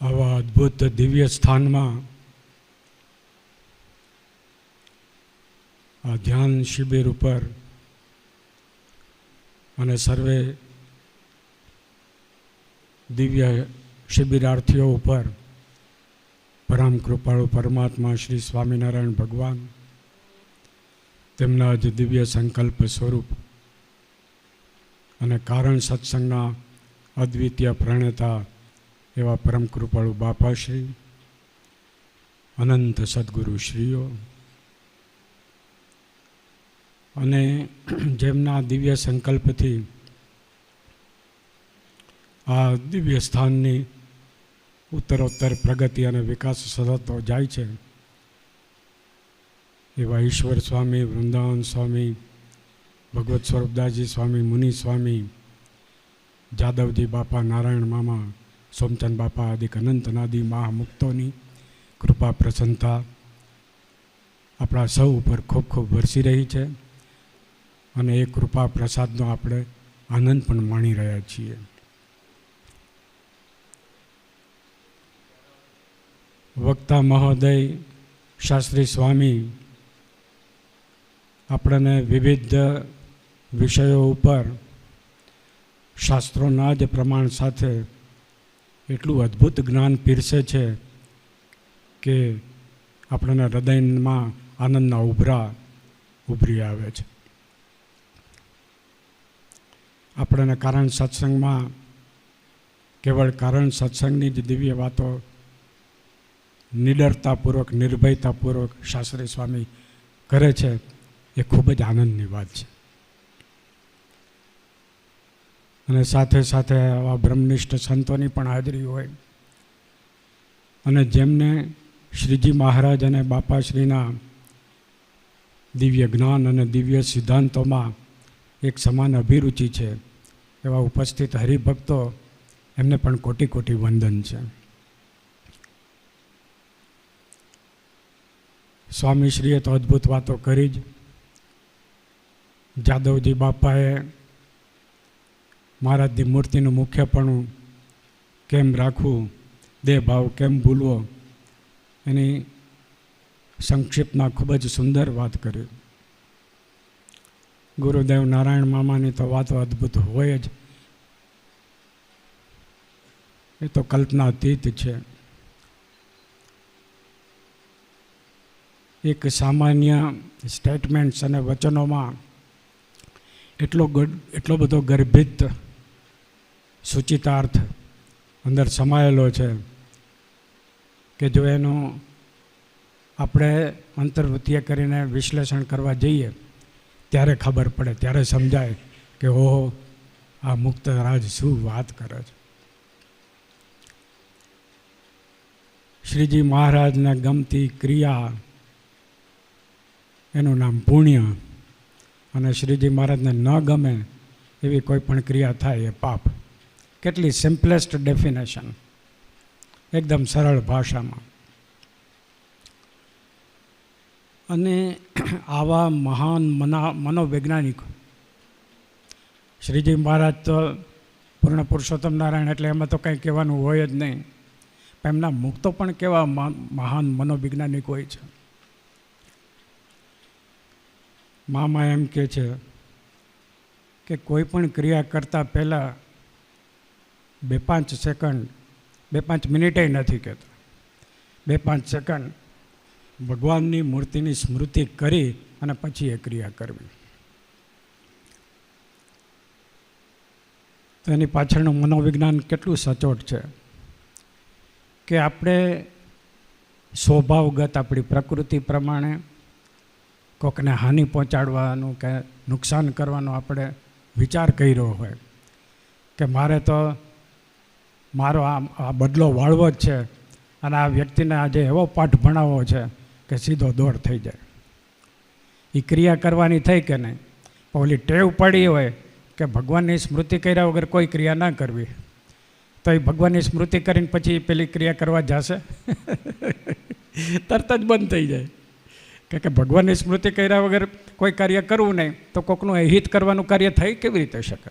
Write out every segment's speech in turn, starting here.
આવા અદ્ભુત દિવ્ય સ્થાનમાં આ ધ્યાન શિબિર ઉપર અને સર્વે દિવ્ય શિબિરાર્થીઓ ઉપર પરમ કૃપાળુ પરમાત્મા શ્રી સ્વામિનારાયણ ભગવાન તેમના જ દિવ્ય સંકલ્પ સ્વરૂપ અને કારણ સત્સંગના અદ્વિતીય પ્રણેતા એવા પરમ કૃપાળુ બાપાશ્રી, અનંત સદગુરુશ્રીઓ અને જેમના દિવ્ય સંકલ્પથી આ દિવ્ય સ્થાનની ઉત્તરોત્તર પ્રગતિ અને વિકાસ સતત જાય છે એવા ઈશ્વર સ્વામી, વૃંદાવન સ્વામી, ભગવત સ્વરૂપદાસજી સ્વામી, મુનિ સ્વામી, જાદવજી બાપા, નારાયણ મામા, સોમચંદ બાપા આદિ અનંતનાદી મહામુક્તોની કૃપા પ્રસન્નતા આપણા સૌ ઉપર ખૂબ ખૂબ વરસી રહી છે અને એ કૃપા પ્રસાદનો આપણે આનંદ પણ માણી રહ્યા છીએ. વક્તા મહોદય શાસ્ત્રી સ્વામી આપણને વિવિધ વિષયો ઉપર શાસ્ત્રોના જ પ્રમાણ સાથે એટલું અદ્ભુત જ્ઞાન પીરસે છે કે આપણને હૃદયમાં આનંદના ઉભરા ઉભરી આવે છે. આપણને કારણ સત્સંગમાં કેવળ કારણ સત્સંગની જ દિવ્ય વાતો નિડરતાપૂર્વક, નિર્ભયતાપૂર્વક શાસ્ત્રી સ્વામી કરે છે, એ ખૂબ જ આનંદની વાત છે. અને સાથે સાથે આવા બ્રહ્મનિષ્ઠ સંતોની પણ હાજરી હોય અને જેમને શ્રીજી મહારાજ અને બાપાશ્રીના દિવ્ય જ્ઞાન અને દિવ્ય સિદ્ધાંતોમાં એક સમાન અભિરુચિ છે એવા ઉપસ્થિત હરિભક્તો, એમને પણ કોટી કોટી વંદન છે. સ્વામીશ્રીએ તો અદ્ભુત વાતો કરી જ. જાદવજી બાપાએ મહારાજની મૂર્તિનું મુખ્યપણું કેમ રાખવું, દેહભાવ કેમ ભૂલવો, એની સંક્ષિપ્તમાં ખૂબ જ સુંદર વાત કરી. ગુરુદેવ નારાયણ મામાની તો વાતો અદ્ભુત હોય જ, એ તો કલ્પનાતીત છે. એક સામાન્ય સ્ટેટમેન્ટ્સ અને વચનોમાં એટલો બધો ગર્ભિત સૂચિતાર્થ અંદર સમાયેલો છે કે જો એનું આપણે અંતર્વૃત્તિય કરીને વિશ્લેષણ કરવા જઈએ ત્યારે ખબર પડે, ત્યારે સમજાય કે ઓહો, આ મુક્તરાજ શું વાત કરે છે. શ્રીજી મહારાજને ગમતી ક્રિયા એનું નામ પુણ્ય, અને શ્રીજી મહારાજને ન ગમે એવી કોઈ પણ ક્રિયા થાય એ પાપ. કેટલી સિમ્પલેસ્ટ ડેફિનેશન, એકદમ સરળ ભાષામાં. અને આવા મહાન મનોવૈજ્ઞાનિકો, શ્રીજી મહારાજ તો પૂર્ણ પુરુષોત્તમ નારાયણ એટલે એમાં તો કંઈ કહેવાનું હોય જ નહીં, પણ એમના મુક્તો પણ કેવા મહાન મનોવૈજ્ઞાનિક હોય છે. મામા એમ કહે છે કે કોઈ પણ ક્રિયા કરતાં પહેલાં 2-5 સેકન્ડ, 2-5 મિનિટે નથી કહેતા, 2-5 સેકન્ડ ભગવાનની મૂર્તિની સ્મૃતિ કરી અને પછી એ ક્રિયા કરવી. તો એની પાછળનું મનોવિજ્ઞાન કેટલું સચોટ છે કે આપણે સ્વભાવગત આપણી પ્રકૃતિ પ્રમાણે કોકને હાનિ પહોંચાડવાનું કે નુકસાન કરવાનો આપણે વિચાર કર્યો હોય કે મારે તો મારો આ બદલો વાળવો જ છે અને આ વ્યક્તિને આજે એવો પાઠ ભણાવવો છે કે સીધો દોડ થઈ જાય. એ ક્રિયા કરવાની થઈ કે નહીં, પણ ઓલી ટેવ પડી હોય કે ભગવાનની સ્મૃતિ કર્યા વગર કોઈ ક્રિયા ના કરવી, તો એ ભગવાનની સ્મૃતિ કરીને પછી પેલી ક્રિયા કરવા જશે તરત જ બંધ થઈ જાય. કે ભગવાનની સ્મૃતિ કર્યા વગર કોઈ કાર્ય કરવું નહીં તો કોકનું હિત કરવાનું કાર્ય થઈ કેવી રીતે શકે?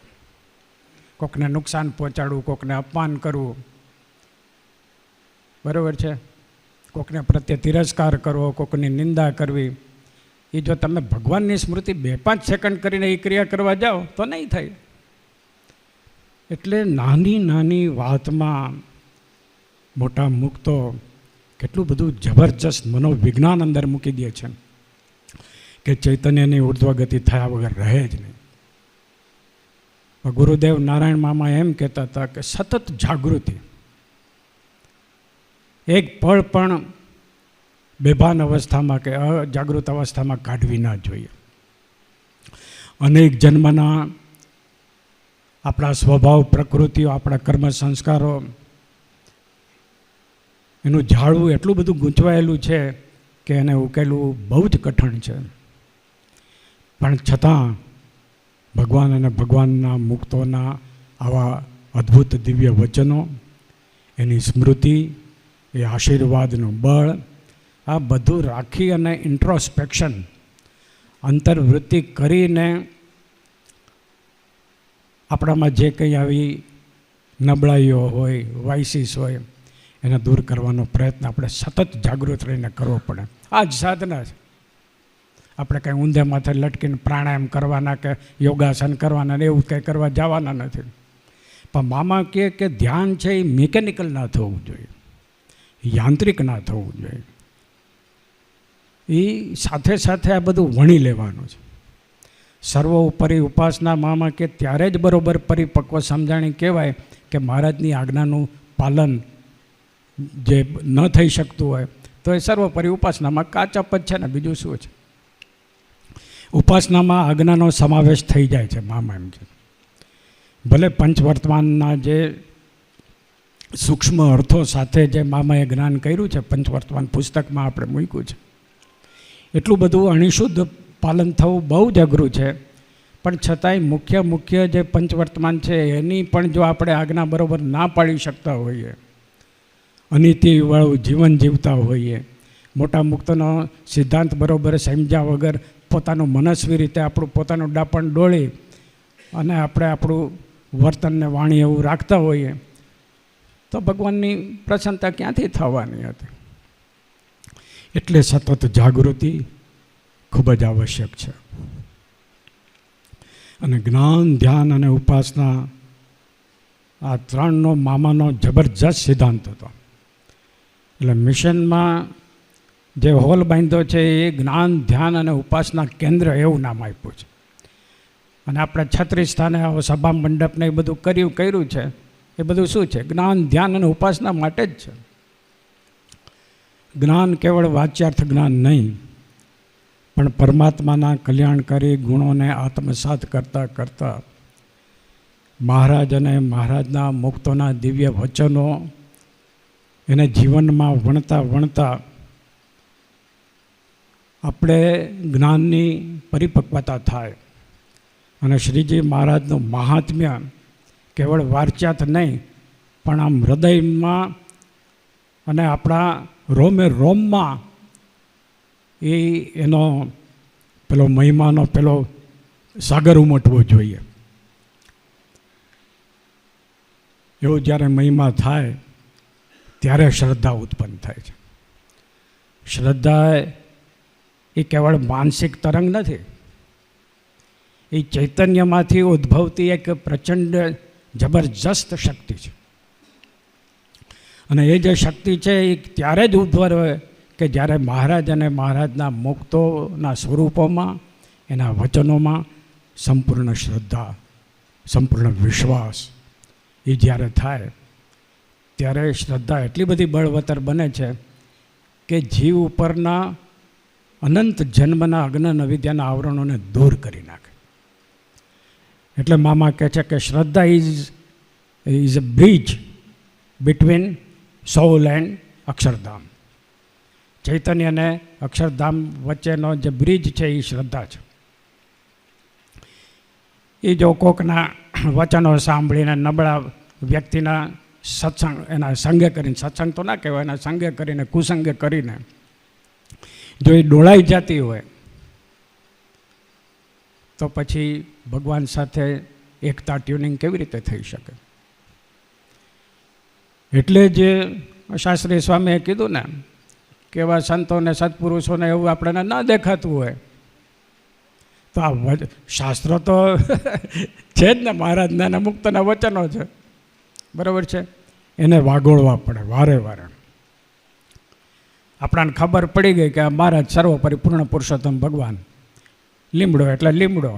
કોકને નુકસાન પહોંચાડવું, કોકને અપમાન કરવું, બરાબર છે. કોકને પ્રત્યે તિરસ્કાર કરવો, કોકની નિંદા કરવી, એ જો તમે ભગવાનની સ્મૃતિ 2-5 સેકન્ડ કરીને એ ક્રિયા કરવા જાઓ તો નહીં થાય. એટલે નાની નાની વાતમાં મોટા મુક્તો કેટલું બધું જબરજસ્ત મનોવિજ્ઞાન અંદર મૂકી દે છે કે ચૈતન્યની ઉર્ધ્વગતિ થયા વગર રહે જ નહીં. ગુરુદેવ નારાયણ મામા એમ કહેતા હતા કે સતત જાગૃતિ, એક પળ પણ બેભાન અવસ્થામાં કે અજાગૃત અવસ્થામાં કાઢવી ના જોઈએ. અનેક જન્મના આપણા સ્વભાવ, પ્રકૃતિઓ, આપણા કર્મ સંસ્કારો, એનું ઝાડવું એટલું બધું ગૂંચવાયેલું છે કે એને ઉકેલવું બહુ જ કઠણ છે. પણ છતાં ભગવાન અને ભગવાનના મુક્તોના આવા અદ્ભુત દિવ્ય વચનો, એની સ્મૃતિ, એ આશીર્વાદનું બળ, આ બધું રાખી અને ઇન્ટ્રોસ્પેક્શન, અંતર્વૃત્તિ કરીને આપણામાં જે કંઈ આવી નબળાઈઓ હોય, વાઇસીસ હોય, એને દૂર કરવાનો પ્રયત્ન આપણે સતત જાગૃત રહીને કરવો પડે. આ જ સાધના છે. આપણે કંઈ ઊંધે માથે લટકીને પ્રાણાયામ કરવાના કે યોગાસન કરવાના ને એવું કંઈ કરવા જવાના નથી. પણ મામા કહે કે ધ્યાન છે એ મિકેનિકલ ના થવું જોઈએ, યાંત્રિક ના થવું જોઈએ. એ સાથે સાથે આ બધું વણી લેવાનું છે. સર્વોપરી ઉપાસના મામા કે ત્યારે જ બરોબર પરિપક્વ સમજાણી કહેવાય કે મહારાજની આજ્ઞાનું પાલન જે ન થઈ શકતું હોય તો એ સર્વોપરી ઉપાસનામાં કાચપ જ છે ને, બીજું શું છે. ઉપાસનામાં આજ્ઞાનો સમાવેશ થઈ જાય છે. મામા એમ છે ભલે પંચવર્તમાનના જે સૂક્ષ્મ અર્થો સાથે જે મામાએ જ્ઞાન કર્યું છે, પંચવર્તમાન પુસ્તકમાં આપણે મૂક્યું છે, એટલું બધું અણિશુદ્ધ પાલન થવું બહુ જ અઘરું છે. પણ છતાંય મુખ્ય જે પંચવર્તમાન છે એની પણ જો આપણે આજ્ઞા બરાબર ના પાડી શકતા હોઈએ, અનિતિવાળું જીવન જીવતા હોઈએ, મોટા મુક્તનો સિદ્ધાંત બરાબર સમજ્યા વગર પોતાનું મનસ્વી રીતે આપણું પોતાનું ડાપણ ડોળી અને આપણે આપણું વર્તનને વાણી એવું રાખતા હોઈએ તો ભગવાનની પ્રસન્નતા ક્યાંથી થવાની હતી. એટલે સતત જાગૃતિ ખૂબ જ આવશ્યક છે. અને જ્ઞાન, ધ્યાન અને ઉપાસના આ ત્રણનો મામાનો જબરજસ્ત સિદ્ધાંત હતો. એટલે મિશનમાં જે હોલ બાંધ્યો છે એ જ્ઞાન, ધ્યાન અને ઉપાસના કેન્દ્ર એવું નામ આપ્યું છે. અને આપણે 36 સ્થાને સભા મંડપને એ બધું કર્યું છે. એ બધું શું છે? જ્ઞાન, ધ્યાન અને ઉપાસના માટે જ છે. જ્ઞાન કેવળ વાચ્યાર્થ જ્ઞાન નહીં, પણ પરમાત્માના કલ્યાણકારી ગુણોને આત્મસાત કરતાં કરતાં મહારાજ અને મહારાજના મુક્તોના દિવ્ય વચનો એને જીવનમાં વણતા આપણે જ્ઞાનની પરિપક્વતા થાય. અને શ્રીજી મહારાજનું મહાત્મ્ય કેવળ વાર્ચાત નહીં, પણ આમ હૃદયમાં અને આપણા રોમે રોમમાં એનો પેલો મહિમાનો પેલો સાગર ઉમટવો જોઈએ. એવો જ્યારે મહિમા થાય ત્યારે શ્રદ્ધા ઉત્પન્ન થાય છે. શ્રદ્ધા એ કેવળ માનસિક તરંગ નથી, એ ચૈતન્યમાંથી ઉદ્ભવતી એક પ્રચંડ જબરજસ્ત શક્તિ છે. અને એ જે શક્તિ છે એ ત્યારે જ ઉદ્ભવે કે જ્યારે મહારાજ અને મહારાજના મુક્તોના સ્વરૂપોમાં, એના વચનોમાં સંપૂર્ણ શ્રદ્ધા, સંપૂર્ણ વિશ્વાસ એ જ્યારે થાય ત્યારે શ્રદ્ધા એટલી બધી બળવત્તર બને છે કે જીવ ઉપરના અનંત જન્મના અજ્ઞાન અવિદ્યાના આવરણોને દૂર કરી નાખે. એટલે મામા કહે છે કે શ્રદ્ધા is a bridge between soul and Akshardham. ચૈતન્ય અને અક્ષરધામ વચ્ચેનો જે બ્રિજ છે એ શ્રદ્ધા છે. એ જો કોકના વચનો સાંભળીને નબળા વ્યક્તિના સત્સંગ, એના સંગે કરીને, સત્સંગ તો ના કહેવાય, એના સંગે કરીને, કુસંગે કરીને જો એ ડોળાઈ જતી હોય તો પછી ભગવાન સાથે એકતા ટ્યુનિંગ કેવી રીતે થઈ શકે? એટલે જે શાસ્ત્રી સ્વામીએ કીધું ને કે એવા સંતોને સત્પુરુષોને એવું આપણને ન દેખાતું હોય તો આ શાસ્ત્ર તો છે જ ને, મહારાજના મુક્તના વચનો છે, બરાબર છે. એને વાગોળવા પડે વારે વારે. આપણાને ખબર પડી ગઈ કે આ મહારાજ સર્વોપરી પૂર્ણ પુરુષોત્તમ ભગવાન, લીમડો એટલે લીમડો,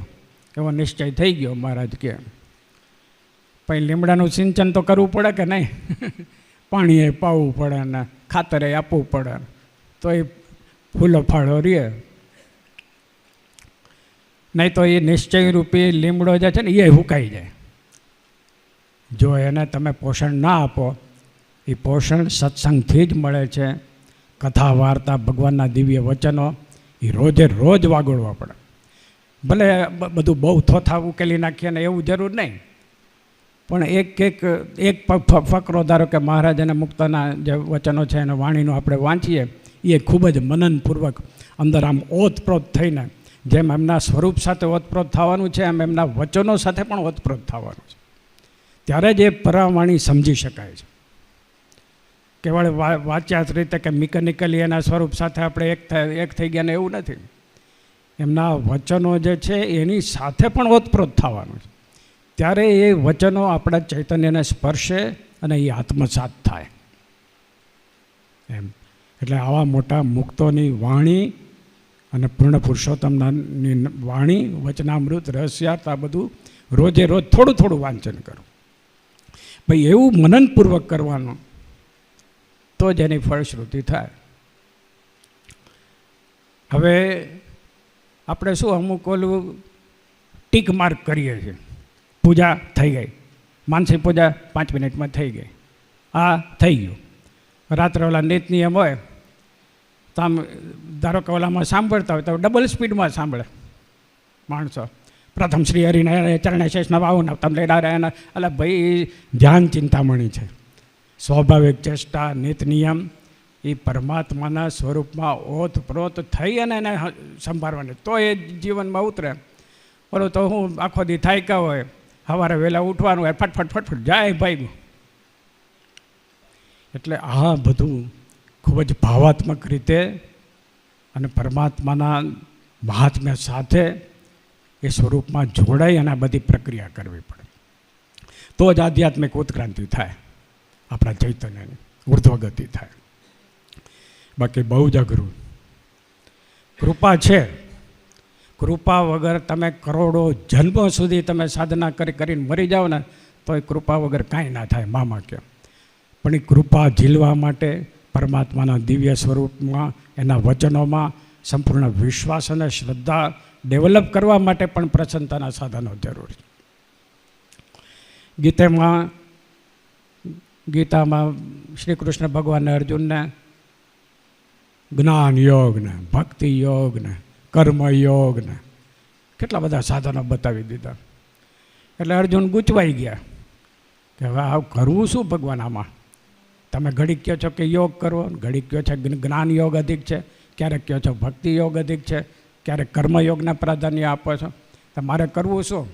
એવો નિશ્ચય થઈ ગયો. મહારાજ કે પછી લીમડાનું સિંચન તો કરવું પડે કે નહીં? પાણીએ પાવું પડે ને ખાતરે આપવું પડે, તો એ ફૂલો ફાળો રહે. નહીં તો એ નિશ્ચય રૂપી લીમડો જે છે ને એ હુકાઈ જાય. જો એને તમે પોષણ ના આપો, એ પોષણ સત્સંગથી જ મળે છે. કથા વાર્તા ભગવાનના દિવ્ય વચનો એ રોજે રોજ વાગોળવા પડે. ભલે બધું બહુ થોથા ઉકેલી નાખીએ ને એવું જરૂર નહીં, પણ એક ફકરો ધારો કે મહારાજ અને મુક્તના જે વચનો છે એને વાણીનું આપણે વાંચીએ, એ ખૂબ જ મનનપૂર્વક અંદર આમ ઓતપ્રોત થઈને, જેમ એમના સ્વરૂપ સાથે ઓતપ્રોત થવાનું છે એમ એમના વચનો સાથે પણ ઓતપ્રોત થવાનું છે. ત્યારે જ એ પરાવાણી સમજી શકાય છે. કેવળ વાચ્યાત રીતે કે મિકેનિકલી એના સ્વરૂપ સાથે આપણે એક થઈ ગયા ને એવું નથી. એમના વચનો જે છે એની સાથે પણ ઓતપ્રોત થવાનું છે. ત્યારે એ વચનો આપણા ચૈતન્યને સ્પર્શે અને એ આત્મસાત થાય એમ. એટલે આવા મોટા મુક્તોની વાણી અને પૂર્ણ પુરુષોત્તમની વાણી, વચનામૃત, રહસ્યાર્થ, આ બધું રોજે રોજ થોડું થોડું વાંચન કરો. ભાઈ એવું મનનપૂર્વક કરવાનું, તો જ એની ફળશ્રુતિ થાય. હવે આપણે શું અમુક ઓલું ટીક માર્ક કરીએ છીએ, પૂજા થઈ ગઈ, માનસી પૂજા 5 મિનિટમાં થઈ ગઈ, આ થઈ ગયું. રાત્રે ઓલા નીત નિયમ હોય તો આમ ધારો કે ઓલામાં સાંભળતા હોય તો ડબલ સ્પીડમાં સાંભળે માણસો. પ્રથમ શ્રી હરિને ચરણે શેષના વાવું તમને એના એટલે ભાઈ ધ્યાન ચિંતામણી છે. સ્વાભાવિક ચેષ્ટા નીત નિયમ એ પરમાત્માના સ્વરૂપમાં ઓતપ્રોત થઈ અને એને સંભાળવાની, તો એ જીવનમાં ઉતરે. બોલો તો હું આખો દી થાક્યા હોય, સવારે વહેલા ઉઠવાનું હોય, ફટફટ ફટફટ જાય ભાઈ. એટલે આ બધું ખૂબ જ ભાવાત્મક રીતે અને પરમાત્માના મહાત્મ્ય સાથે એ સ્વરૂપમાં જોડાઈ અને આ બધી પ્રક્રિયા કરવી પડે, તો જ આધ્યાત્મિક ઉત્ક્રાંતિ થાય, આપણા ચૈતન્યની ઉર્ધ્વગતિ થાય. બાકી બહુ જ અઘરું. કૃપા છે, કૃપા વગર તમે કરોડો જન્મો સુધી તમે સાધના કરીને મરી જાઓ ને તો એ કૃપા વગર કાંઈ ના થાય, મામા કે. પણ એ કૃપા ઝીલવા માટે પરમાત્માના દિવ્ય સ્વરૂપમાં, એના વચનોમાં સંપૂર્ણ વિશ્વાસ અને શ્રદ્ધા ડેવલપ કરવા માટે પણ પ્રસન્નતાના સાધનો જરૂર છે. ગીતામાં શ્રી કૃષ્ણ ભગવાને અર્જુનને જ્ઞાન યોગને, ભક્તિ યોગને, કર્મયોગને કેટલા બધા સાધનો બતાવી દીધા. એટલે અર્જુન ગૂંચવાઈ ગયા કે હવે આ કરવું શું ભગવાન આમાં? તમે ઘડીક કહો છો કે યોગ કરવો, ઘડીક કહો છો જ્ઞાન યોગ અધિક છે, ક્યારેક કહો છો ભક્તિ યોગ અધિક છે, ક્યારેક કર્મયોગને પ્રાધાન્ય આપો છો, તો મારે કરવું શું?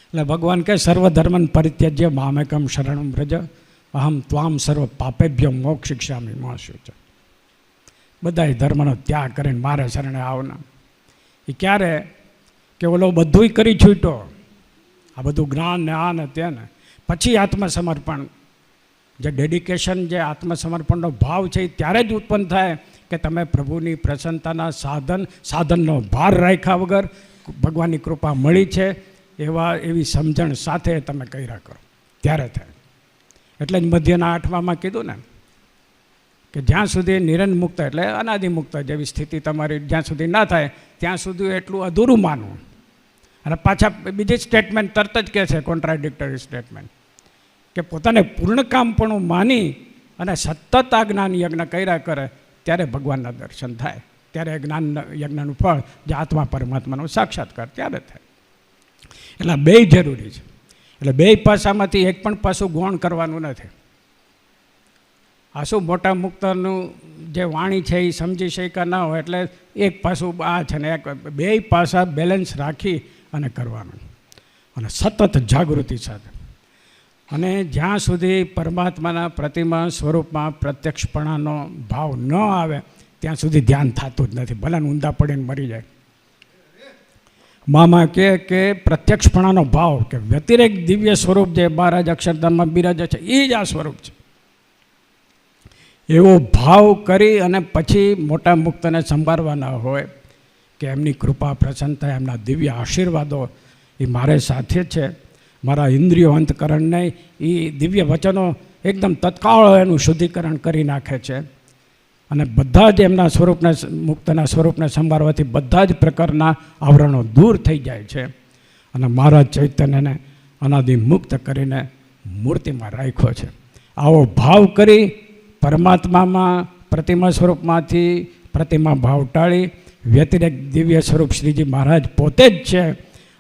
એટલે ભગવાન કહે સર્વધર્મન પરિત્યજ્ય મામેકમ શરણમ વ્રજ અહમ ત્વામ સર્વ પાપેભ્યો મોક્ષિષ્યામિ મા શુચ. બધાય ધર્મનો ત્યાગ કરીને મારે શરણે આવના. એ ક્યારે કે ઓલો બધુંય કરી છૂટો, આ બધું જ્ઞાન ને આ ને તે ને, પછી આત્મસમર્પણ, જે ડેડિકેશન, જે આત્મસમર્પણનો ભાવ છે એ ત્યારે જ ઉત્પન્ન થાય કે તમે પ્રભુની પ્રસન્નતાના સાધનનો ભાર રાખ્યા વગર ભગવાનની કૃપા મળી છે એવી સમજણ સાથે તમે કર્યા કરો, ત્યારે થાય. એટલે જ મધ્યના 8માં કીધું ને કે જ્યાં સુધી નિરંજન મુક્ત એટલે અનાદિમુક્ત જેવી સ્થિતિ તમારી જ્યાં સુધી ના થાય ત્યાં સુધી એટલું અધૂરું માનવું. અને પાછા બીજી સ્ટેટમેન્ટ તરત જ કહે છે, કોન્ટ્રાડિક્ટરી સ્ટેટમેન્ટ, કે પોતાને પૂર્ણકામપણું માની અને સતત આ જ્ઞાન યજ્ઞ કર્યા કરે ત્યારે ભગવાનના દર્શન થાય, ત્યારે જ્ઞાન યજ્ઞનું ફળ જે આત્મા પરમાત્માનો સાક્ષાત્કાર ત્યારે થાય. એટલે બે જરૂરી છે. એટલે બે પાસામાંથી એક પણ પાસું ગૌણ કરવાનું નથી. આ શું મોટા મુક્તનું જે વાણી છે એ સમજી શક્યા ના હોય એટલે એક પાસું આ છે ને એક, બે પાસા બેલેન્સ રાખી અને કરવાનું, અને સતત જાગૃતિ સાથે. અને જ્યાં સુધી પરમાત્માના પ્રતિમા સ્વરૂપમાં પ્રત્યક્ષપણાનો ભાવ ન આવે ત્યાં સુધી ધ્યાન થતું જ નથી, ભલે ઊંધા પડીને મરી જાય. મામા કે પ્રત્યક્ષપણાનો ભાવ, કે વ્યતિરેક દિવ્ય સ્વરૂપ જે મહારાજ અક્ષરધામમાં બિરાજે છે એ જ આ સ્વરૂપ છે. એવો ભાવ કરી અને પછી મોટા મુક્તને સંભાળવાના હોય કે એમની કૃપા પ્રસન્નતા, એમના દિવ્ય આશીર્વાદો એ મારે સાથે છે. મારા ઇન્દ્રિયો અંતકરણને એ દિવ્ય વચનો એકદમ તત્કાળ એનું શુદ્ધિકરણ કરી નાખે છે. અને બધા જ એમના સ્વરૂપને, મુક્તના સ્વરૂપને સંભાળવાથી બધા જ પ્રકારના આવરણો દૂર થઈ જાય છે. અને મહારાજ ચૈતન્યને અનાદિ મુક્ત કરીને મૂર્તિમાં રાખ્યો છે. આવો ભાવ કરી પરમાત્મામાં પ્રતિમા સ્વરૂપમાંથી પ્રતિમા ભાવ ટાળી વ્યતિરેક દિવ્ય સ્વરૂપ શ્રીજી મહારાજ પોતે જ છે.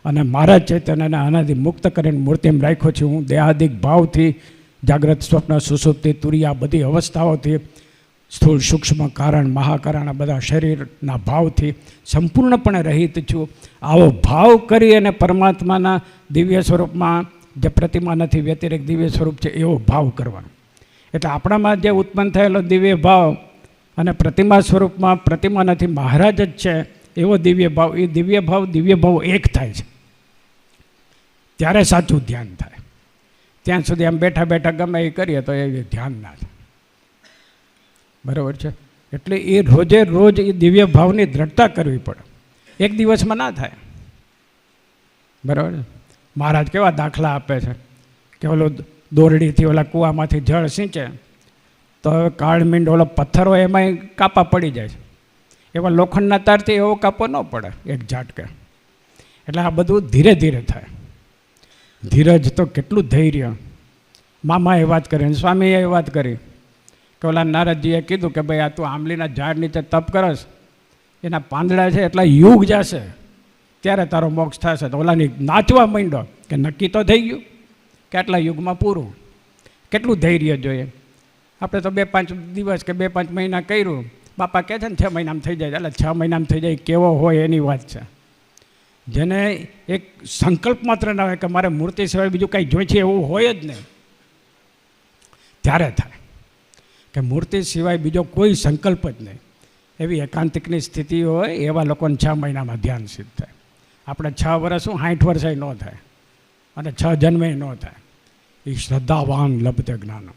અને મહારાજ ચૈતન્યને અનાદિ મુક્ત કરીને મૂર્તિમાં રાખ્યો છે. હું દેહાદિક ભાવથી, જાગ્રત સ્વપ્ન સુષુપ્તિ તુરિયા બધી અવસ્થાઓથી, સ્થૂળ સૂક્ષ્મ કારણ મહાકારણ આ બધા શરીરના ભાવથી સંપૂર્ણપણે રહિત છું. આવો ભાવ કરી અને પરમાત્માના દિવ્ય સ્વરૂપમાં જે પ્રતિમા નથી, વ્યતિરેક દિવ્ય સ્વરૂપ છે એવો ભાવ કરવાનો. એટલે આપણામાં જે ઉત્પન્ન થયેલો દિવ્ય ભાવ અને પ્રતિમા સ્વરૂપમાં પ્રતિમા નથી, મહારાજ જ છે એવો દિવ્ય ભાવ, એ દિવ્ય ભાવ એક થાય છે ત્યારે સાચું ધ્યાન થાય. ત્યાં સુધી આમ બેઠા બેઠા ગમે એ કરીએ તો એ ધ્યાન ના થાય. બરાબર છે. એટલે એ રોજે રોજ એ દિવ્ય ભાવની દ્રઢતા કરવી પડે, એક દિવસમાં ના થાય. બરાબર. મહારાજ કેવા દાખલા આપે છે કે ઓલો દોરડીથી ઓલા કૂવામાંથી જળ સિંચે તો હવે કાળમીંડ ઓલો પથ્થર હોય એમાંય કાપા પડી જાય છે. એવા લોખંડના તારથી એવો કાપો ન પડે એક ઝાટકે. એટલે આ બધું ધીરે ધીરે થાય. ધીરજ તો કેટલું ધૈર્ય. મામાએ વાત કરી અને સ્વામીએ વાત કરી કે ઓલા નારદજીએ કીધું કે ભાઈ આ તું આંબલીના ઝાડ નીચે તપ કરસ, એના પાંદડા છે એટલા યુગ જશે ત્યારે તારો મોક્ષ થશે. તો ઓલાની નાચવા માંડ્યો કે નક્કી તો થઈ ગયું કે આટલા યુગમાં પૂરું. કેટલું ધૈર્ય જોઈએ. આપણે તો 2-5 દિવસ કે 2-5 મહિના કર્યું, બાપા કહે છે ને 6 મહિનામાં થઈ જાય, એટલે 6 મહિનામાં થઈ જાય કેવો હોય એની વાત છે. જેને એક સંકલ્પ માત્ર ના હોય કે મારે મૂર્તિ સિવાય બીજું કંઈ જોઈ છે એવું હોય જ નહીં, ત્યારે થાય કે મૂર્તિ સિવાય બીજો કોઈ સંકલ્પ જ નહીં. એવી એકાંતિકની સ્થિતિ હોય એવા લોકોને 6 મહિનામાં ધ્યાન સિદ્ધ થાય. આપણે 6 વર્ષ શું 60 વર્ષે ન થાય અને 6 જન્મે ન થાય. એ શ્રદ્ધાવાન લભતે જ્ઞાન.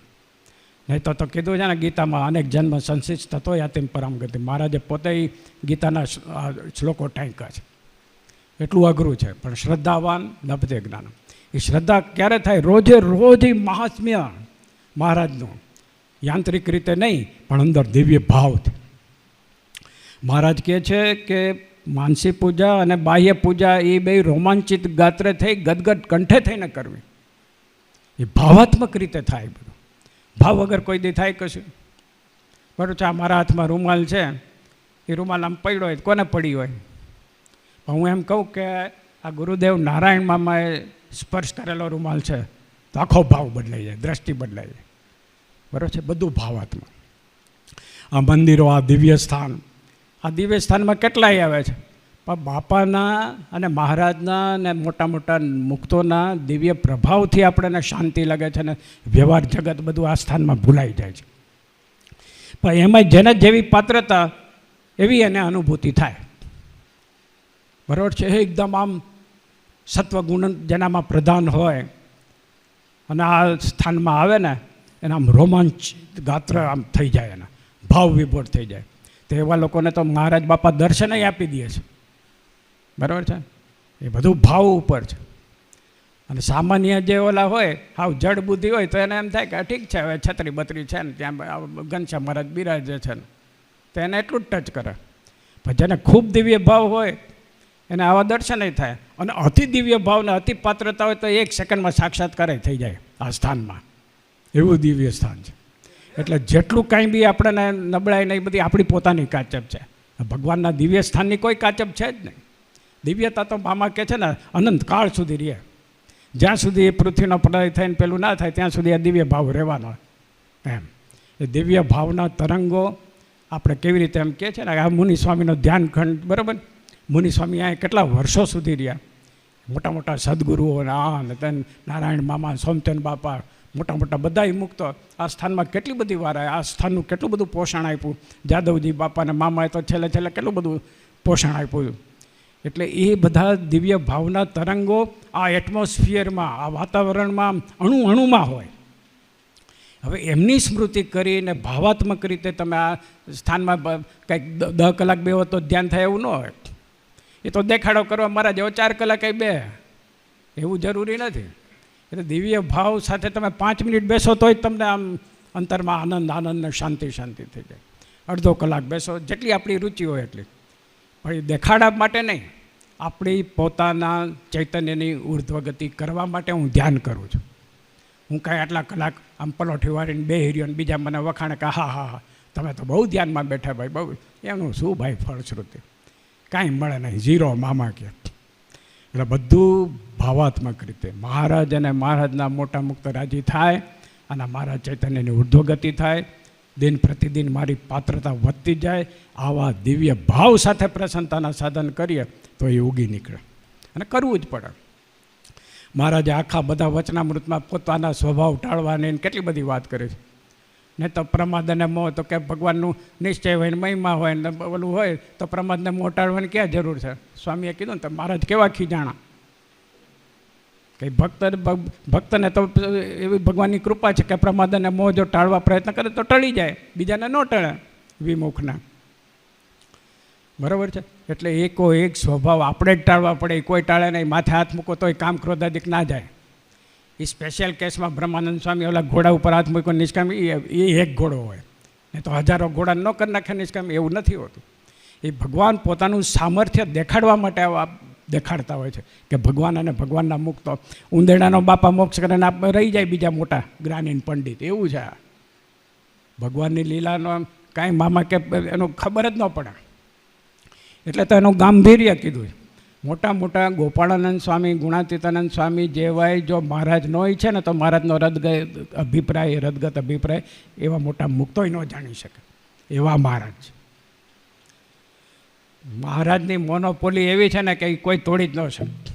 નહીં તો કીધું છે ને ગીતામાં, અનેક જન્મ સંશિષ્ટ થતો યાતિમ પરમ ગતિ. મહારાજે પોતે ગીતાના શ્લોકો ટાંક્યા છે. એટલું અઘરું છે. પણ શ્રદ્ધાવાન લભતે જ્ઞાન. એ શ્રદ્ધા ક્યારે થાય? રોજે રોજ મહાત્મ્ય મહારાજનું, યાંત્રિક રીતે નહીં પણ અંદર દિવ્ય ભાવથી. મહારાજ કહે છે કે માનસી પૂજા અને બાહ્ય પૂજા એ બે રોમાંચિત ગાત્રે થઈ, ગદગદ કંઠે થઈને કરવી. એ ભાવાત્મક રીતે થાય. બધું ભાવ વગર કોઈ દી થાય કશું? બરાબર છે. આ મારા હાથમાં રૂમાલ છે, એ રૂમાલ આમ પડ્યો હોય, કોને પડી હોય? પણ હું એમ કહું કે આ ગુરુદેવ નારાયણ મામાએ સ્પર્શ કરેલો રૂમાલ છે, તો આખો ભાવ બદલાઈ જાય, દ્રષ્ટિ બદલાઈ જાય. બરાબર છે. બધું ભાવાત્મક. આ મંદિરો, આ દિવ્ય સ્થાન, આ દિવ્ય સ્થાનમાં કેટલાય આવે છે, પણ બાપાના અને મહારાજના અને મોટા મોટા મુક્તોના દિવ્ય પ્રભાવથી આપણને શાંતિ લાગે છે અને વ્યવહાર જગત બધું આ સ્થાનમાં ભૂલાઈ જાય છે. પણ એમાં જેને જેવી પાત્રતા એવી એને અનુભૂતિ થાય. બરાબર છે. એકદમ આમ સત્વગુણ જેનામાં પ્રધાન હોય અને આ સ્થાનમાં આવે ને એને આમ રોમાંચ ગાત્ર આમ થઈ જાય, એના ભાવ વિભોર થઈ જાય. તો એવા લોકોને તો મહારાજ બાપા દર્શન આપી દે છે. બરાબર છે. એ બધું ભાવ ઉપર છે. અને સામાન્ય જે ઓલા હોય, હાવ જડ બુદ્ધિ હોય, તો એને એમ થાય કે ઠીક છે, હવે છત્રી બત્રી છે ને ત્યાં ઘનશ્યામ મહારાજ બિરાજે છે ને, તો એને એટલું જ ટચ કરે. પણ જેને ખૂબ દિવ્ય ભાવ હોય એને આવા દર્શન થાય. અને અતિ દિવ્ય ભાવ ને અતિ પાત્રતા હોય તો 1 સેકન્ડમાં સાક્ષાત્કાર થઈ જાય આ સ્થાનમાં. એવું દિવ્ય સ્થાન છે. એટલે જેટલું કાંઈ બી આપણને નબળાઈ નહીં, બધી આપણી પોતાની કાચબ છે. ભગવાનના દિવ્ય સ્થાનની કોઈ કાચબ છે જ નહીં. દિવ્યતા તો મામા કહે છે ને અનંત કાળ સુધી રહે. જ્યાં સુધી એ પૃથ્વીનો પ્રલય થઈને પેલું ના થાય ત્યાં સુધી આ દિવ્ય ભાવ રહેવાનો એમ. એ દિવ્ય ભાવના તરંગો આપણે કેવી રીતે એમ કહે છે ને, આ મુનિ સ્વામીનો ધ્યાન ખંડ, બરાબર. મુનિ સ્વામી અહીંયા કેટલા વર્ષો સુધી રહ્યા. મોટા મોટા સદગુરુઓ ને નારાયણ મામા, સોમચંદ બાપા, મોટા મોટા બધા મુક્તો આ સ્થાનમાં કેટલી બધી વાર આ સ્થાનનું કેટલું બધું પોષણ આપ્યું. જાદવજી બાપાને મામાએ તો છેલ્લે કેટલું બધું પોષણ આપ્યું. એટલે એ બધા દિવ્ય ભાવના તરંગો આ એટમોસ્ફિયરમાં, આ વાતાવરણમાં, અણુમાં હોય. હવે એમની સ્મૃતિ કરીને ભાવાત્મક રીતે તમે આ સ્થાનમાં કંઈક 10 કલાક બેહો તો ધ્યાન થાય એવું ન હોય. એ તો દેખાડો કરવા મારા જેવો 4 કલાક બે એવું જરૂરી નથી. એટલે દિવ્ય ભાવ સાથે તમે 5 મિનિટ બેસો તોય તમને આમ અંતરમાં આનંદ ને શાંતિ થઈ જાય. અડધો કલાક બેસો, જેટલી આપણી રુચિ હોય એટલી. પણ એ દેખાડા માટે નહીં, આપણી પોતાના ચૈતન્યની ઉર્ધ્વગતિ કરવા માટે હું ધ્યાન કરું છું. હું કાંઈ આટલા કલાક આમ પલોઠી વાળીને બે હિર્યો ને બીજા મને વખાણે કે હા તમે તો બહુ ધ્યાનમાં બેઠા ભાઈ, બહુ. એનું શું ભાઈ ફળશ્રુતિ? કાંઈ મળે નહીં, ઝીરો મામા કે. એટલે બધું ભાવાત્મક રીતે મહારાજ અને મહારાજના મોટા મુક્ત રાજી થાય અને મારા ચૈતન્યની ઉર્ધ્વગતિ થાય. દિન પ્રતિદિન મારી પાત્રતા વધતી જાય. આવા દિવ્ય ભાવ સાથે પ્રસન્નતાના સાધન કરીએ તો એ ઉગી નીકળે, અને કરવું જ પડે. મહારાજે આખા બધા વચનામૃતમાં પોતાના સ્વભાવ ટાળવાની કેટલી બધી વાત કરી છે. નહીં તો પ્રમાદ અને મોહ, તો કે ભગવાનનું નિશ્ચય હોય ને મહિમા હોય ને ઓલું હોય તો પ્રમાદને મોહ ટાળવાની ક્યાં જરૂર છે? સ્વામીએ કીધું ને તો મહારાજ કેવા ખીજાણા કે ભક્તને તો એવી ભગવાનની કૃપા છે કે પ્રમાદ અને મોહ જો ટાળવા પ્રયત્ન કરે તો ટળી જાય, બીજાને ન ટળે વિમુખના. બરાબર છે. એટલે એક સ્વભાવ આપણે જ ટાળવા પડે, કોઈ ટાળે નહીં. માથે હાથ મૂકો તો એ કામ ક્રોધાદિક ના જાય. એ સ્પેશિયલ કેસમાં બ્રહ્માનંદ સ્વામી ઓલા ઘોડા ઉપર હાથ મૂકો નિષ્કામ, એ એક ઘોડો હોય ને તો હજારો ઘોડા ન કરી નાખે નિષ્કામ, એવું નથી હોતું. એ ભગવાન પોતાનું સામર્થ્ય દેખાડવા માટે આવા દેખાડતા હોય છે કે ભગવાન અને ભગવાનના મુક્તો. ઉંદેડાનો બાપા મોક્ષ કરીને રહી જાય બીજા મોટા જ્ઞાની પંડિત, એવું છે. ભગવાનની લીલાનો કાંઈ મામા કે એનું ખબર જ ન પડે. એટલે તો એનું ગાંભીર્ય કીધું. મોટા મોટા ગોપાળાનંદ સ્વામી, ગુણાતીતાનંદ સ્વામી જેવાય જો મહારાજ ન ઈચ્છે ને તો મહારાજનો રદગત અભિપ્રાય એવા મોટા મુક્તોય ન જાણી શકે એવા મહારાજ. મહારાજની મોનોપોલી એવી છે ને કે કોઈ તોડી જ ન શકે.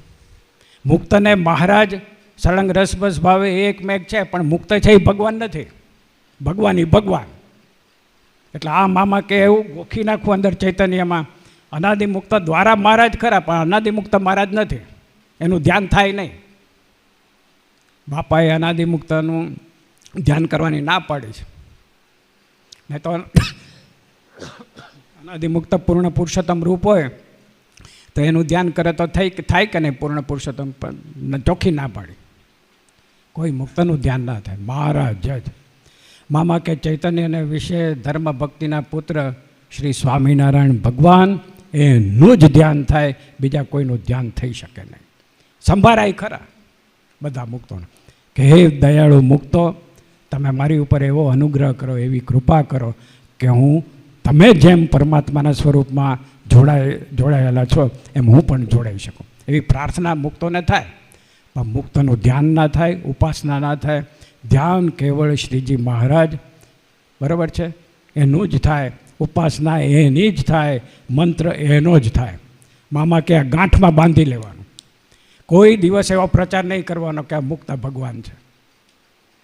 મુક્તને મહારાજ સળંગ રસબસ ભાવે એકમેક છે, પણ મુક્ત છે એ ભગવાન નથી. ભગવાન. એટલે આ મામા કે એવું ગોખી નાખવું અંદર ચૈતન્યમાં. અનાદિમુક્ત દ્વારા મહારાજ ખરા, પણ અનાદિમુક્ત મહારાજ નથી, એનું ધ્યાન થાય નહીં. બાપાએ અનાદિમુક્તનું ધ્યાન કરવાની ના પાડી છે. નહીં તો અનાદિમુક્ત પૂર્ણ પુરુષોત્તમ રૂપ હોય તો એનું ધ્યાન કરે તો થાય કે નહીં? પૂર્ણ પુરુષોત્તમ ચોખ્ખી ના પાડી. કોઈ મુક્તનું ધ્યાન ના થાય. મહારાજ જ મામા કે ચૈતન્યને વિશે ધર્મ ભક્તિના પુત્ર શ્રી સ્વામિનારાયણ ભગવાન એનું જ ધ્યાન થાય, બીજા કોઈનું ધ્યાન થઈ શકે નહીં. સંભાળાય ખરા બધા મુક્તોને કે હે દયાળુ મુક્તો, તમે મારી ઉપર એવો અનુગ્રહ કરો, એવી કૃપા કરો કે હું તમે જેમ પરમાત્માના સ્વરૂપમાં જોડાયેલા છો એમ હું પણ જોડાઈ શકું. એવી પ્રાર્થના મુક્તોને થાય. પણ મુક્તનું ધ્યાન ના થાય, ઉપાસના ના થાય. ધ્યાન કેવળ શ્રીજી મહારાજ, બરાબર છે, એનું જ થાય. ઉપાસના એની જ થાય, મંત્ર એનો જ થાય. મામા કે આ ગાંઠમાં બાંધી લેવાનું. કોઈ દિવસ એવો પ્રચાર નહીં કરવાનો કે આ મુક્ત ભગવાન છે,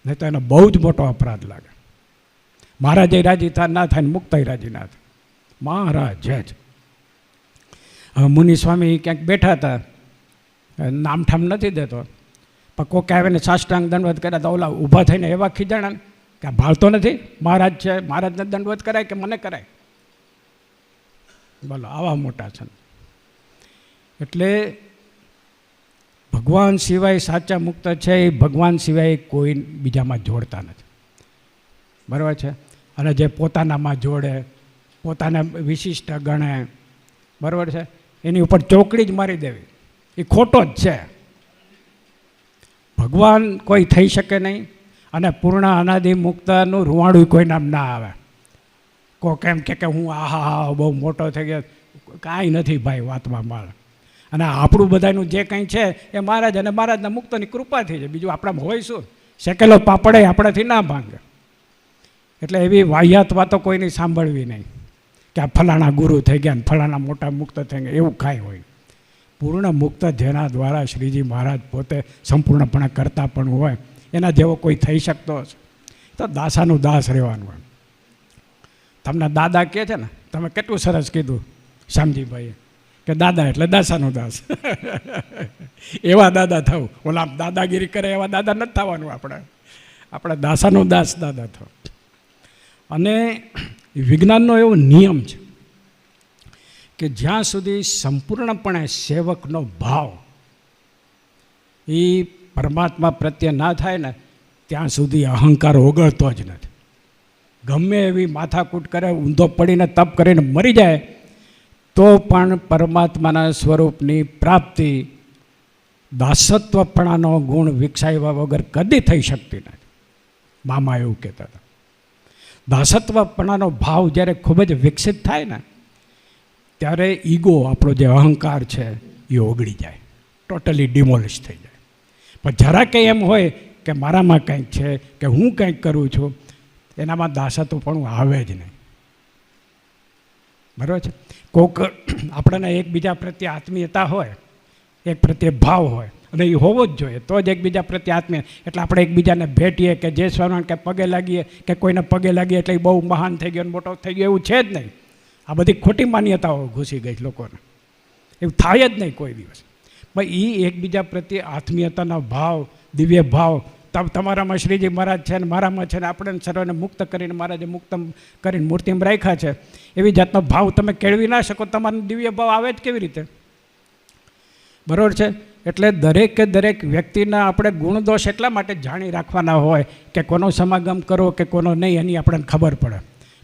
નહીં તો એનો બહુ જ મોટો અપરાધ લાગે. મહારાજે રાજી ના થાય ને મુક્તય રાજી ના થાય. મહારાજ જ. હવે મુનિ સ્વામી ક્યાંક બેઠા હતા, નામઠામ નથી દેતો, પણ કોકે આવીને સાષ્ટાંગ દંડવત કર્યા તો ઓલા ઊભા થઈને એવા ખીજાણા કે આ ભાળતો નથી મહારાજ છે, મહારાજને દંડવત કરાય કે મને કરાય? બોલો, આવા મોટા છે. એટલે ભગવાન સિવાય સાચા મુક્ત છે એ ભગવાન સિવાય કોઈ બીજામાં જોડતા નથી. બરાબર છે. અને જે પોતાનામાં જોડે, પોતાને વિશિષ્ટ ગણે, બરાબર છે, એની ઉપર ચોકડી જ મારી દેવી, એ ખોટો જ છે. ભગવાન કોઈ થઈ શકે નહીં. અને પૂર્ણ અનાદિ મુક્તનું રૂવાણું કોઈ નામ ના આવે. કોઈ કેમ કે હું આહા બહુ મોટો થઈ ગયો, કાંઈ નથી ભાઈ વાતમાં મારે. અને આપણું બધાનું જે કંઈ છે એ મહારાજ અને મહારાજના મુક્તની કૃપાથી છે. બીજું આપણામાં હોય શું? શેકેલો પાપડે આપણાથી ના ભાંગે. એટલે એવી વાહિયાત વાતો કોઈની સાંભળવી નહીં કે આ ફલાણા ગુરુ થઈ ગયા ને ફલાણા મોટા મુક્ત થઈ ગયા, એવું કાંઈ હોય. પૂર્ણ મુક્ત જેના દ્વારા શ્રીજી મહારાજ પોતે સંપૂર્ણપણે કરતા પણ હોય, એના જેવો કોઈ થઈ શકતો હશે તો દાસાનું દાસ રહેવાનું હોય. તમને દાદા કહે છે ને, તમે કેટલું સરસ કીધું શ્યામજીભાઈએ કે દાદા એટલે દાસાનું દાસ. એવા દાદા થવું, ઓલા દાદાગીરી કરે એવા દાદા નથી થવાનું. આપણે દાસાનું દાસ દાદા થવું. અને વિજ્ઞાનનો એવો નિયમ છે કે જ્યાં સુધી સંપૂર્ણપણે સેવકનો ભાવ એ પરમાત્મા પ્રત્યે ના થાય ને, ત્યાં સુધી અહંકાર ઓગળતો જ નથી. ગમે એવી માથાકૂટ કરે, ઊંધો પડીને તપ કરીને મરી જાય તો પણ પરમાત્માના સ્વરૂપની પ્રાપ્તિ દાસત્વપણાનો ગુણ વિકસાવ્યા વગર કદી થઈ શકતી નથી. મામા એવું કહેતા હતા. દાસત્વપણાનો ભાવ જ્યારે ખૂબ જ વિકસિત થાય ને, ત્યારે ઈગો, આપણો જે અહંકાર છે એ ઓગળી જાય, ટોટલી ડિમોલિશ થઈ જાય. પણ જરા કંઈ એમ હોય કે મારામાં કંઈક છે, કે હું કંઈક કરું છું, એનામાં દાસત્વપણું આવે જ નહીં. બરાબર છે? કોઈક આપણને એકબીજા પ્રત્યે આત્મીયતા હોય, એક પ્રત્યે ભાવ હોય, અને એ હોવો જ જોઈએ, તો જ એકબીજા પ્રત્યે આત્મીય. એટલે આપણે એકબીજાને ભેટીએ કે જે સ્વરણ કે પગે લાગીએ કે કોઈને પગે લાગીએ એટલે એ બહુ મહાન થઈ ગયો, મોટો થઈ ગયો, એવું છે જ નહીં. આ બધી ખોટી માન્યતાઓ ઘૂસી ગઈ લોકોને. એવું થાય જ નહીં કોઈ દિવસ. ભાઈ એ એકબીજા પ્રત્યે આત્મીયતાનો ભાવ, દિવ્ય ભાવ, તમારામાં શ્રીજી મહારાજ છે ને મારામાં છે ને, આપણે સર્વને મુક્ત કરીને મહારાજે મુક્ત કરીને મૂર્તિમાં રાખ્યા છે, એવી જાતનો ભાવ તમે કેળવી ના શકો. તમારો દિવ્ય ભાવ આવે જ કેવી રીતે? બરાબર છે? એટલે દરેકે દરેક વ્યક્તિના આપણે ગુણદોષ એટલા માટે જાણી રાખવાના હોય કે કોનો સમાગમ કરો કે કોનો નહીં, એની આપણને ખબર પડે.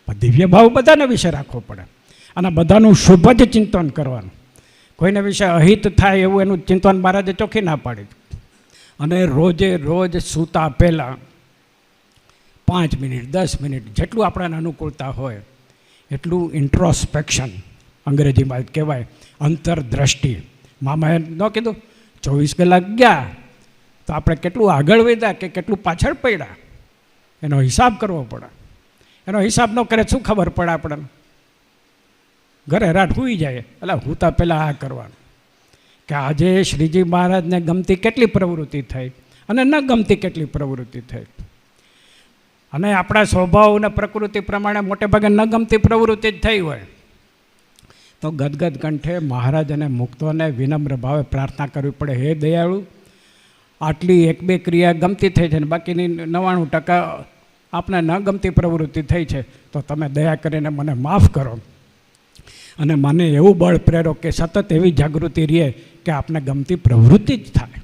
પણ દિવ્ય ભાવ બધાને વિશે રાખવો પડે, અને બધાનું શુભ જ ચિંતન કરવાનું. કોઈને વિશે અહિત થાય એવું એનું ચિંતન મહારાજે ચોખ્ખી ના પાડી. અને રોજે રોજ સૂતા પહેલાં 5 મિનિટ 10 મિનિટ જેટલું આપણને અનુકૂળતા હોય એટલું ઇન્ટ્રોસ્પેક્શન, અંગ્રેજીમાં કહેવાય અંતરદ્રષ્ટિ. મામાએ ન કીધું 24 કલાક ગયા તો આપણે કેટલું આગળ વધ્યા કે કેટલું પાછળ પડ્યા, એનો હિસાબ કરવો પડે. એનો હિસાબ ન કરે શું ખબર પડે આપણને? ઘરે રાત સૂઈ જાય, એટલે સૂતા પહેલાં આ કરવાનું કે આજે શ્રીજી મહારાજને ગમતી કેટલી પ્રવૃત્તિ થઈ અને ન ગમતી કેટલી પ્રવૃત્તિ થઈ. અને આપણા સ્વભાવ અને પ્રકૃતિ પ્રમાણે મોટે ભાગે ન ગમતી પ્રવૃત્તિ જ થઈ હોય તો ગદગદ કંઠે મહારાજ અને મુક્તોને વિનમ્ર ભાવે પ્રાર્થના કરવી પડે, હે દયાળુ, આટલી 1-2 ક્રિયા ગમતી થઈ છે ને બાકીની 99% આપને ન ગમતી પ્રવૃત્તિ થઈ છે, તો તમે દયા કરીને મને માફ કરો. અને મને એવું બળ પ્રેરો કે સતત એવી જાગૃતિ રહે કે આપને ગમતી પ્રવૃત્તિ જ થાય,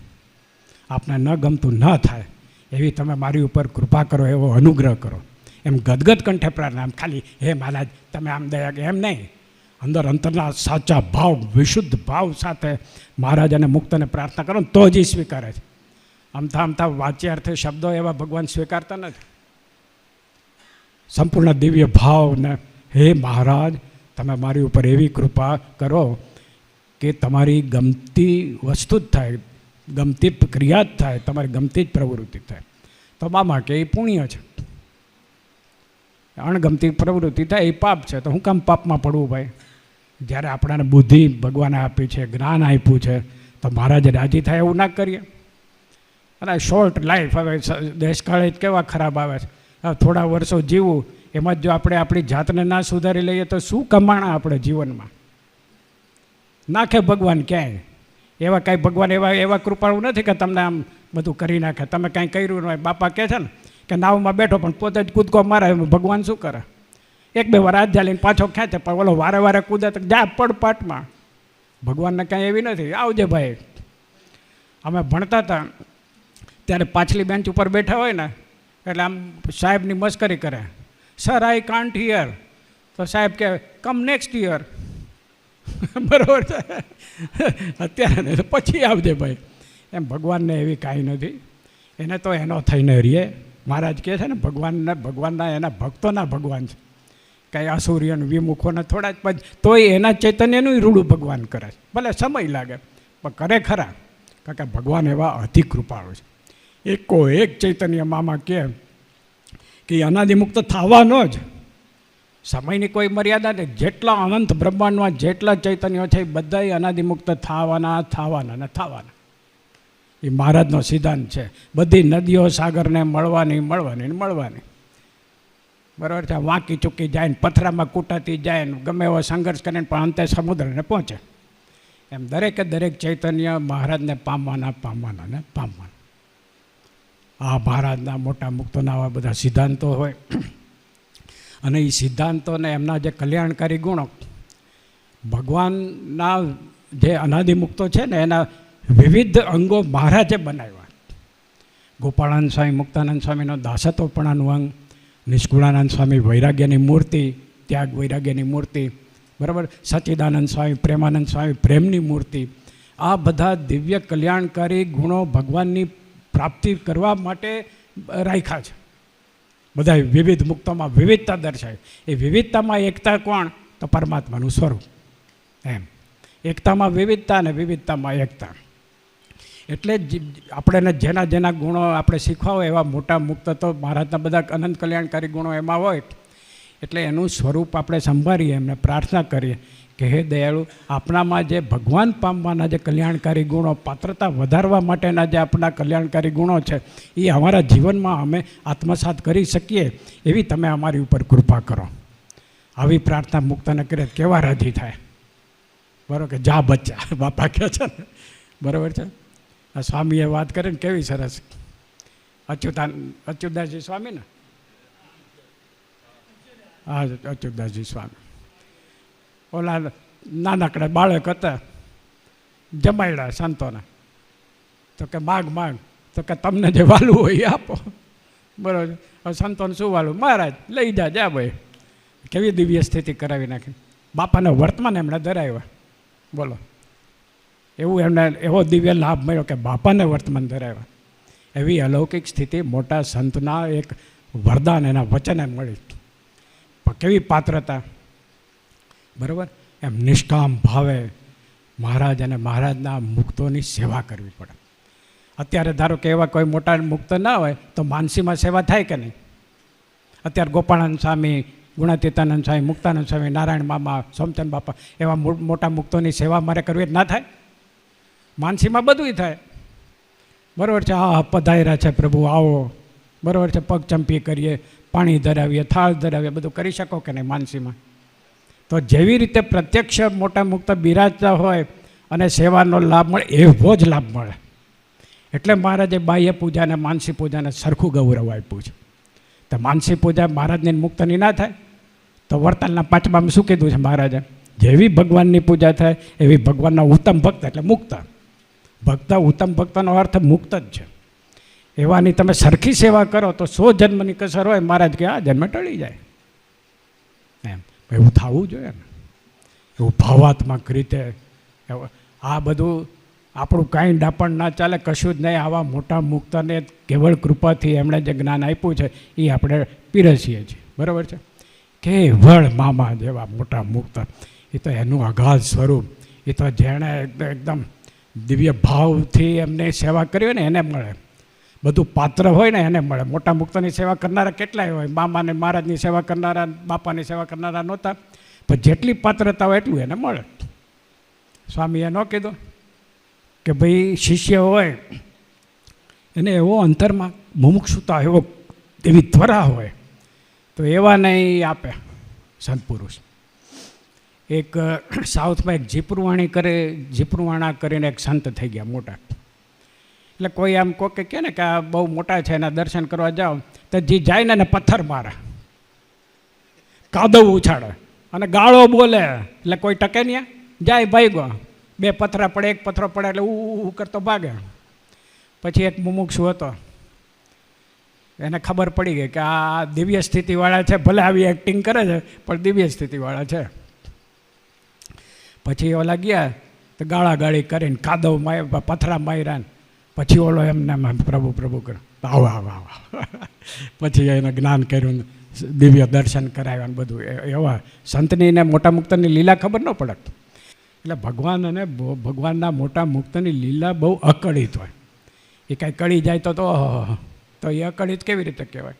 આપને ન ગમતું ન થાય એવી તમે મારી ઉપર કૃપા કરો, એવો અનુગ્રહ કરો. એમ ગદગદ કંઠે પ્રાર્થના. આમ ખાલી હે મહારાજ તમે આમ દયા, એમ નહીં. અંતરના સાચા ભાવ, વિશુદ્ધ ભાવ સાથે મહારાજ અને મુક્તને પ્રાર્થના કરો તો જ સ્વીકારે છે. આમથા વાચ્યાર્થે શબ્દો એવા ભગવાન સ્વીકારતા નથી. સંપૂર્ણ દિવ્ય ભાવને હે મહારાજ તમે મારી ઉપર એવી કૃપા કરો કે તમારી ગમતી વસ્તુ જ થાય, ગમતી ક્રિયા જ થાય, તમારી ગમતી જ પ્રવૃત્તિ થાય. તો મામા કે એ પુણ્ય છે, અણગમતી પ્રવૃત્તિ થાય એ પાપ છે. તો હું કામ પાપમાં પડવું ભાઈ? જ્યારે આપણાને બુદ્ધિ ભગવાને આપી છે, જ્ઞાન આપ્યું છે, તો મહારાજ રાજી થાય એવું ના કરીએ. અને શોર્ટ લાઈફ, હવે દેશકાળ જ કેવા ખરાબ આવે છે. હવે થોડા વર્ષો જીવવું, એમાં જ જો આપણે આપણી જાતને ના સુધારી લઈએ તો શું કમાણા આપણે જીવનમાં? નાખે ભગવાન ક્યાંય. એવા કાંઈ ભગવાન એવા કૃપાળુ નથી કે તમને આમ બધું કરી નાખે. તમે કાંઈ કર્યું ન હોય. બાપા કહે છે ને કે નાવમાં બેઠો પણ પોતે જ કૂદકો મારે, ભગવાન શું કરે? 1-2 વાર હાથ ઝાલીને પાછો ખેંચે, પણ ઓલો વારે વારે કૂદે તો જા પડ પાટમાં. ભગવાનને કાંઈ એવી નથી. આવજે ભાઈ. અમે ભણતા હતા ત્યારે પાછલી બેન્ચ ઉપર બેઠા હોય ને એટલે આમ સાહેબની મસ્કરી કરે, સર આઈ કાન્ટ હિયર. તો સાહેબ કહે કમ નેક્સ્ટ યર. બરાબર છે? અત્યારે પછી આવજે ભાઈ. એમ ભગવાનને એવી કાંઈ નથી. એને તો એનો થઈને રહીએ. મહારાજ કહે છે ને ભગવાનના એના ભક્તોના ભગવાન છે, કાંઈ અસુરિયન વિમુખોને થોડા જ પછી તોય એના ચૈતન્યનું રૂડું ભગવાન કરે છે. ભલે સમય લાગે પણ કરે ખરા, કારણ કે ભગવાન એવા અતિ કૃપાળુ છે. એકો એક ચૈતન્ય મામા કહે કે અનાદિમુક્ત થવાનો જ, સમયની કોઈ મર્યાદા નહીં. જેટલા અનંત બ્રહ્માંડમાં જેટલા ચૈતન્યો છે એ બધાય અનાદિમુક્ત થવાના. એ મહારાજનો સિદ્ધાંત છે. બધી નદીઓ સાગરને મળવાની. બરાબર છે. વાંકી ચૂકી જાય ને પથરામાં કૂટાતી જાય ને ગમે એવો સંઘર્ષ કરીને પણ અંતે સમુદ્રને પહોંચે. એમ દરેકે દરેક ચૈતન્ય મહારાજને પામવાના. આ મહારાજના મોટા મુક્તોના આવા બધા સિદ્ધાંતો હોય. અને એ સિદ્ધાંતોને એમના જે કલ્યાણકારી ગુણો, ભગવાનના જે અનાદિમુક્તો છે ને એના વિવિધ અંગો મહારાજે બનાવ્યા. ગોપાળાનંદ સ્વામી મુક્તાનંદ સ્વામીનો દાસત્વપણાનું અંગ, નિષ્કુળાનંદ સ્વામી વૈરાગ્યની મૂર્તિ, ત્યાગ વૈરાગ્યની મૂર્તિ, બરાબર, સચ્ચિદાનંદ સ્વામી પ્રેમાનંદ સ્વામી પ્રેમની મૂર્તિ. આ બધા દિવ્ય કલ્યાણકારી ગુણો ભગવાનની પ્રાપ્તિ કરવા માટે રાખ્યા છે. બધા વિવિધ મુક્તોમાં વિવિધતા દર્શાવે. એ વિવિધતામાં એકતા કોણ? તો પરમાત્માનું સ્વરૂપ. એમ એકતામાં વિવિધતા અને વિવિધતામાં એકતા. એટલે આપણે જેના જેના ગુણો આપણે શીખવા હોય એવા મોટા મુક્ત તો મહારાજના બધા અનંત કલ્યાણકારી ગુણો એમાં હોય. એટલે એનું સ્વરૂપ આપણે સંભાળીએ, એમને પ્રાર્થના કરીએ કે હે દયાળુ, આપણામાં જે ભગવાન પામવાના જે કલ્યાણકારી ગુણો, પાત્રતા વધારવા માટેના જે આપણા કલ્યાણકારી ગુણો છે એ અમારા જીવનમાં અમે આત્મસાત કરી શકીએ એવી તમે અમારી ઉપર કૃપા કરો. આવી પ્રાર્થના મુક્તને કરે કેવા રાજી થાય. બરાબર કે જા બચ્ચા બાપા કહે છે ને, બરાબર છે. આ સ્વામીએ વાત કરીને કેવી સરસ. અચ્યુતદાસજી સ્વામી ને, હા અચ્યુતદાસજી સ્વામી ઓલા નાનકડા બાળક હતા, જમાડ્યા સંતોને. તો કે માગ તો કે તમને જે વાલું હોય એ આપો. બરાબર. હવે સંતોને શું વાલું? મહારાજ લઈ જા ભાઈ. કેવી દિવ્ય સ્થિતિ કરાવી નાખી. બાપાને વર્તમાન એમણે ધરાવ્યા. બોલો, એવું એમને એવો દિવ્ય લાભ મળ્યો કે બાપાને વર્તમાન ધરાવ્યા. એવી અલૌકિક સ્થિતિ મોટા સંતના એક વરદાન એના વચને મળી. પણ કેવી પાત્રતા. બરાબર. એમ નિષ્કામ ભાવે મહારાજ અને મહારાજના મુક્તોની સેવા કરવી પડે. અત્યારે ધારો કે એવા કોઈ મોટા મુક્ત ના હોય તો માનસીમાં સેવા થાય કે નહીં? અત્યારે ગોપાળાનંદ સ્વામી, ગુણાતીતાનંદ સ્વામી, મુક્તાનંદ સ્વામી, નારાયણ મામા, સોમચંદ બાપા એવા મોટા મુક્તોની સેવા મારે કરવી જ ના થાય? માનસીમાં બધુંય થાય. બરાબર છે. હા પધાર્યા છે પ્રભુ, આવો. બરાબર છે. પગ ચંપી કરીએ, પાણી ધરાવીએ, થાળ ધરાવીએ, બધું કરી શકો કે નહીં માનસીમાં? તો જેવી રીતે પ્રત્યક્ષ મોટા મુક્ત બિરાજતા હોય અને સેવાનો લાભ મળે એવો જ લાભ મળે. એટલે મહારાજે બાહ્ય પૂજા અને માનસી પૂજાને સરખું ગૌરવ આપ્યું છે. તો માનસી પૂજા મહારાજની મુક્તની ના થાય તો વરતાલના 5માં શું કીધું છે મહારાજે? જેવી ભગવાનની પૂજા થાય એવી ભગવાનના ઉત્તમ ભક્ત એટલે મુક્ત. ભક્ત ઉત્તમ ભક્તનો અર્થ મુક્ત જ છે. એવાની તમે સરખી સેવા કરો તો 100 જન્મની કસર હોય, મહારાજ કે આ જન્મ ટળી જાય. એમ એવું થવું જોઈએ ને. એવું ભાવાત્મક રીતે. આ બધું આપણું કાંઈ ડાપણ ના ચાલે, કશું જ નહીં. આવા મોટા મુક્તને કેવળ કૃપાથી એમણે જે જ્ઞાન આપ્યું છે એ આપણે પીરસીએ છીએ. બરાબર છે. કેવળ મામા જેવા મોટા મુક્ત, એ તો એનું અગાધ સ્વરૂપ. એ તો જેણે એકદમ દિવ્ય ભાવથી એમને સેવા કરી હોય ને એને મળે. બધું પાત્ર હોય ને એને મળે. મોટા મુક્તની સેવા કરનારા કેટલાય હોય. મામાને મહારાજની સેવા કરનારા, બાપાની સેવા કરનારા નહોતા, પણ જેટલી પાત્રતા હોય એટલું એને મળે. સ્વામીએ ન કીધું કે ભાઈ શિષ્ય હોય એને એવો અંતરમાં મુમુક્ષુતા, એવો એવી ત્વરા હોય તો એવા નહીં આપે સંતપુરુષ. એક સાઉથમાં એક જીપરુવાણા કરીને એક સંત થઈ ગયા મોટા. એટલે કોઈ આમ કોઈ કહે ને કે આ બહુ મોટા છે એના દર્શન કરવા જાઓ તો જે જાય ને એને પથ્થર મારે, કાદવ ઉછાળે અને ગાળો બોલે. એટલે કોઈ ટકે નહીં. જાય ભાઈ 2 પથરા પડે, 1 પથરો પડે એટલે ઉ કરતો ભાગે. પછી એક મુમુક્ષુ હતો, એને ખબર પડી ગઈ કે આ દિવ્ય સ્થિતિવાળા છે, ભલે આવી એક્ટિંગ કરે છે પણ દિવ્ય સ્થિતિવાળા છે. પછી ઓલા ગયા તો ગાળાગાળી કરીને કાદવ પથરા માર્યા. પછી ઓલો એમને પ્રભુ પ્રભુ કરે, આવા પછી એને જ્ઞાન કર્યું, દિવ્ય દર્શન કરાવ્યા ને બધું. એવા સંતની ને મોટા મુક્તની લીલા ખબર ન પડે. એટલે ભગવાન અને ભગવાનના મોટા મુક્તની લીલા બહુ અકળિત હોય. એ કાંઈ કળી જાય તો એ અકળિત કેવી રીતે કહેવાય?